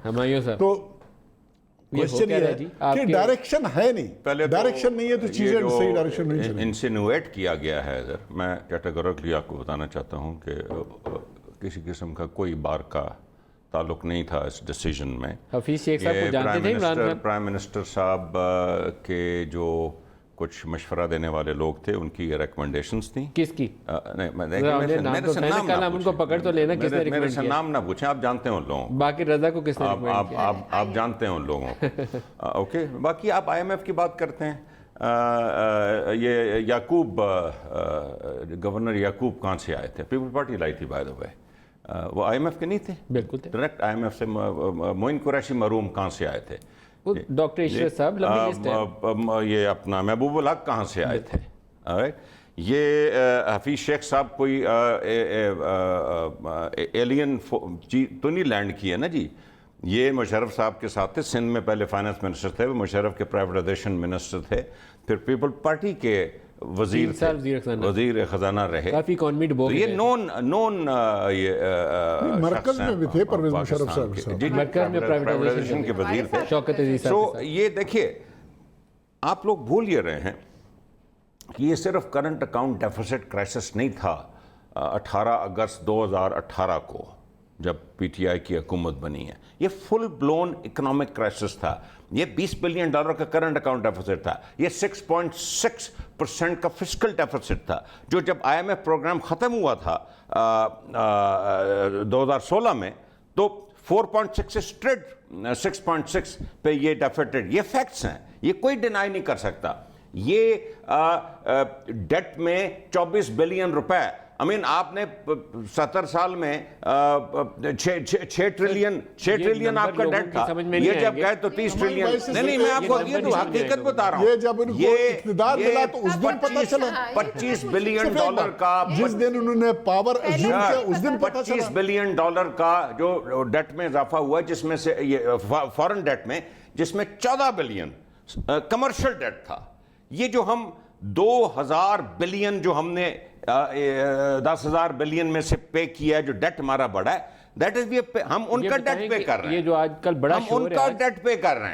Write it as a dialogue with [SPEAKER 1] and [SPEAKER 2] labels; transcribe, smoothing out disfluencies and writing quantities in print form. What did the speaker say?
[SPEAKER 1] ہمایوں صاحب
[SPEAKER 2] تو
[SPEAKER 1] یہ ہو
[SPEAKER 2] کوشچن
[SPEAKER 1] کیا
[SPEAKER 2] یہ
[SPEAKER 1] رہا
[SPEAKER 2] ہے
[SPEAKER 1] جی آپ
[SPEAKER 2] کہ
[SPEAKER 1] کے
[SPEAKER 2] ڈائریکشن ہے نہیں.
[SPEAKER 3] پہلے
[SPEAKER 2] ڈائریکشن نہیں ہے تو چیزیں صحیح ڈائریکشن نہیں چلیں.
[SPEAKER 3] انسینویٹ کیا گیا ہے ادھر، میں کیٹیگورکلی آپ کو بتانا چاہتا ہوں کہ کسی قسم کا کوئی بار کا تعلق نہیں تھا اس ڈیسیجن میں.
[SPEAKER 1] حفیظ شیخ صاحب کو جانتے تھے عمران خان؟
[SPEAKER 3] پرائم منسٹر صاحب کے جو کچھ مشورہ دینے والے لوگ تھے ان کی یہ ریکمنڈیشنز تھیں.
[SPEAKER 1] کس کی؟ ہم ان کو پکڑ تو لینا کس نے
[SPEAKER 3] میرے
[SPEAKER 1] ریکمنڈ
[SPEAKER 3] سے
[SPEAKER 1] کیا؟
[SPEAKER 3] نام نہ پوچھیں، آپ جانتے ہیں ان لوگوں کو.
[SPEAKER 1] باقر رضا کو کس نے ریکمنڈ کیا؟
[SPEAKER 3] آپ جانتے ہیں ان لوگوں کو. اوکے، باقی آپ آئی ایم ایف کی بات کرتے ہیں. یہ یعقوب، گورنر یعقوب کہاں سے آئے تھے؟ پیپل پارٹی لائی تھی بائی دا وے. وہ آئی ایم ایف کے نہیں تھے؟
[SPEAKER 1] بالکل تھے.
[SPEAKER 3] ڈائریکٹ آئی ایم ایف سے. معین قریشی مرحوم کہاں سے آئے تھے؟
[SPEAKER 1] ڈاکٹر اشرت صاحب لمبی لسٹ ہے.
[SPEAKER 3] یہ اپنا محبوب الحق کہاں سے آئے تھے؟ یہ حفیظ شیخ صاحب کوئی ایلین تو نہیں لینڈ کی ہے نا جی. یہ مشرف صاحب کے ساتھ تھے، سندھ میں پہلے فائنانس منسٹر تھے، وہ مشرف کے پرائیویٹائزیشن منسٹر تھے، پھر پیپل پارٹی کے وزیر تھے، وزیر خزانہ رہے.
[SPEAKER 1] کافی اکانومی ڈبو
[SPEAKER 3] تو یہ نون
[SPEAKER 2] مرکز میں بھی تھے پرویز مشرف صاحب.
[SPEAKER 1] مرکز میں
[SPEAKER 3] پرائیویٹائزیشن کے وزیر تھے.
[SPEAKER 1] شوکت عزیز
[SPEAKER 3] سو
[SPEAKER 1] صاحب.
[SPEAKER 3] یہ دیکھیے، آپ لوگ بھول یہ رہے ہیں کہ یہ صرف کرنٹ اکاؤنٹ ڈیفیسٹ کرائسس نہیں تھا 18 اگست 2018 کو جب پی ٹی آئی کی حکومت بنی ہے. یہ فل بلون اکنامک کرائسس تھا. یہ $20 بلین کا کرنٹ اکاؤنٹ ڈیفیسٹ تھا. یہ 6.6% کا فسکل ڈیفیسٹ تھا، جو جب آئی ایم ایف پروگرام ختم ہوا تھا 2016 میں تو 4.6 سے اسٹریٹ 6.6 پہ یہ ڈیفیسٹ. یہ فیکٹس ہیں، یہ کوئی ڈینائی نہیں کر سکتا. یہ ڈیٹ میں 24 بلین روپے، آپ نے 70 سال میں 6 ٹریلین آپ کا ڈیٹ تھا. یہ جب گئے تو 30 ٹریلین. نہیں، میں آپ کو یہ تو حقیقت بتا رہا ہوں.
[SPEAKER 2] یہ جب ان کو اقتدار ملا تو اس دن پتہ چلا.
[SPEAKER 3] $25 بلین کا
[SPEAKER 2] جس دن انہوں نے پاور ایزیوم کیا اس دن پتہ چلا.
[SPEAKER 3] $25 بلین کا جو ڈیٹ میں اضافہ ہوا، جس میں سے فارن ڈیٹ میں، جس میں 14 بلین کمرشل ڈیٹ تھا. یہ جو ہم 2000 بلین جو ہم نے 10,000 بلین میں سے پے کیا ہے، جو ڈیٹ ہمارا بڑا ہے، ہم ان کا ڈیٹ پے کر رہے ہیں.
[SPEAKER 1] یہ جو آج کل بڑا
[SPEAKER 3] ہم ان کا ڈیٹ پے کر رہے ہیں.